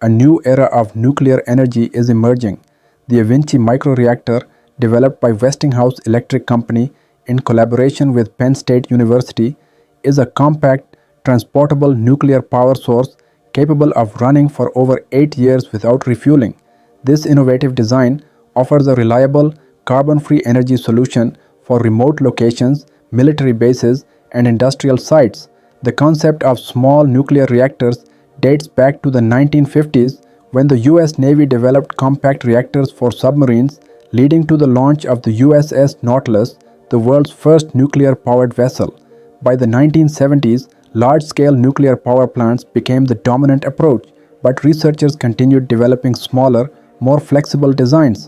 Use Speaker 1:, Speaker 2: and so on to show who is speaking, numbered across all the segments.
Speaker 1: A new era of nuclear energy is emerging. The eVinci Microreactor, developed by Westinghouse Electric Company in collaboration with Penn State University, is a compact, transportable nuclear power source capable of running for over 8 years without refueling. This innovative design offers a reliable, carbon-free energy solution for remote locations, military bases, and industrial sites. The concept of small nuclear reactors dates back to the 1950s when the US Navy developed compact reactors for submarines, leading to the launch of the USS Nautilus, the world's first nuclear-powered vessel. By the 1970s, large-scale nuclear power plants became the dominant approach, but researchers continued developing smaller, more flexible designs.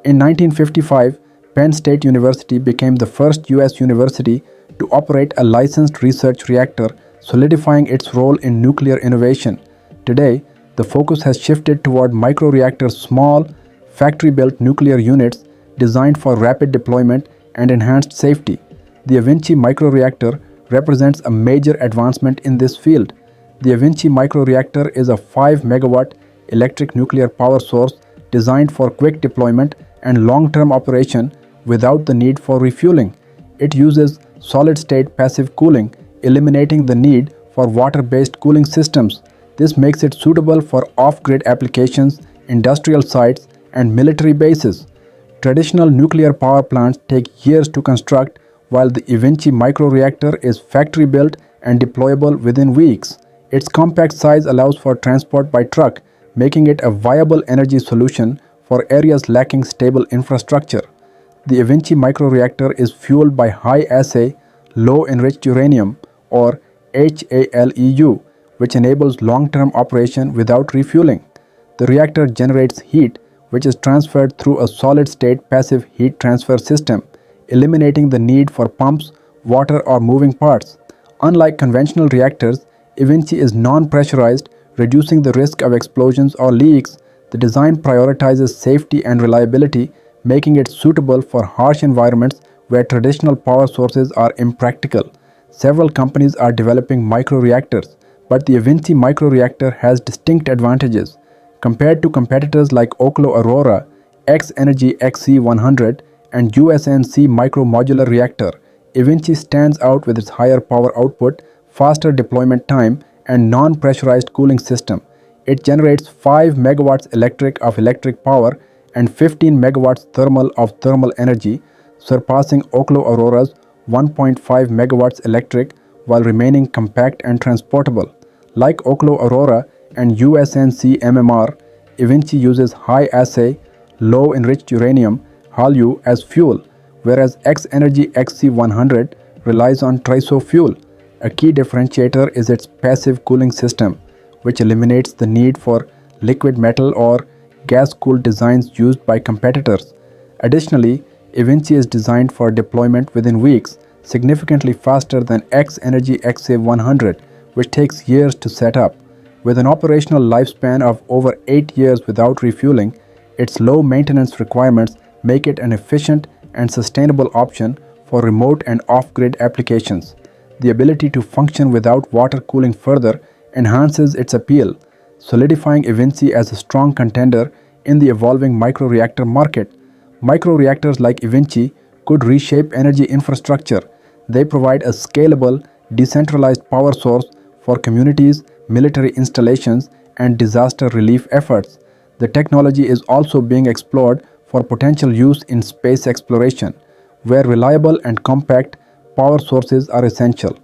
Speaker 1: In 1955, Penn State University became the first US university to operate a licensed research reactor, solidifying its role in nuclear innovation. Today, the focus has shifted toward microreactors, small, factory-built nuclear units designed for rapid deployment and enhanced safety. The eVinci Microreactor represents a major advancement in this field. The eVinci Microreactor is a 5 megawatt electric nuclear power source designed for quick deployment and long-term operation without the need for refueling. It uses solid-state passive cooling, eliminating the need for water-based cooling systems. This makes it suitable for off-grid applications, industrial sites, and military bases. Traditional nuclear power plants take years to construct, while the eVinci Microreactor is factory-built and deployable within weeks. Its compact size allows for transport by truck, making it a viable energy solution for areas lacking stable infrastructure. The eVinci Microreactor is fueled by high-assay, low-enriched uranium, or HALEU, which enables long-term operation without refueling. The reactor generates heat, which is transferred through a solid-state passive heat transfer system, eliminating the need for pumps, water, or moving parts. Unlike conventional reactors, eVinci is non-pressurized, reducing the risk of explosions or leaks. The design prioritizes safety and reliability, making it suitable for harsh environments where traditional power sources are impractical. Several companies are developing microreactors, but the eVinci Microreactor has distinct advantages. Compared to competitors like Oklo Aurora, X-Energy XC100, and USNC Micro-Modular Reactor, eVinci stands out with its higher power output, faster deployment time, and non-pressurized cooling system. It generates 5 megawatts electric power and 15 megawatts of thermal energy, surpassing Oklo Aurora's 1.5 megawatts electric while remaining compact and transportable. Like Oklo Aurora and USNC MMR, eVinci uses high-assay, low-enriched uranium HALEU as fuel, whereas X-Energy XC100 relies on TRISO fuel. A key differentiator is its passive cooling system, which eliminates the need for liquid metal or gas-cooled designs used by competitors. Additionally, eVinci is designed for deployment within weeks, significantly faster than X-Energy XA100, which takes years to set up. With an operational lifespan of over 8 years without refueling, its low maintenance requirements make it an efficient and sustainable option for remote and off-grid applications. The ability to function without water cooling further enhances its appeal, solidifying eVinci as a strong contender in the evolving microreactor market. Microreactors like eVinci could reshape energy infrastructure. They provide a scalable, decentralized power source for communities, military installations, and disaster relief efforts. The technology is also being explored for potential use in space exploration, where reliable and compact power sources are essential.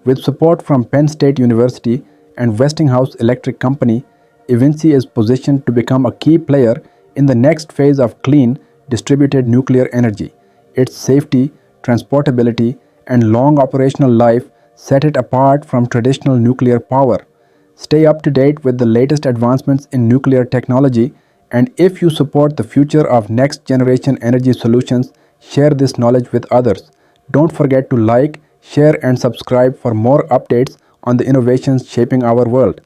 Speaker 1: With support from Penn State University and Westinghouse Electric Company, eVinci is positioned to become a key player in the next phase of clean, distributed nuclear energy. Its safety, transportability, and long operational life set it apart from traditional nuclear power. Stay up to date with the latest advancements in nuclear technology, and if you support the future of next-generation energy solutions, share this knowledge with others. Don't forget to like, share, and subscribe for more updates on the innovations shaping our world.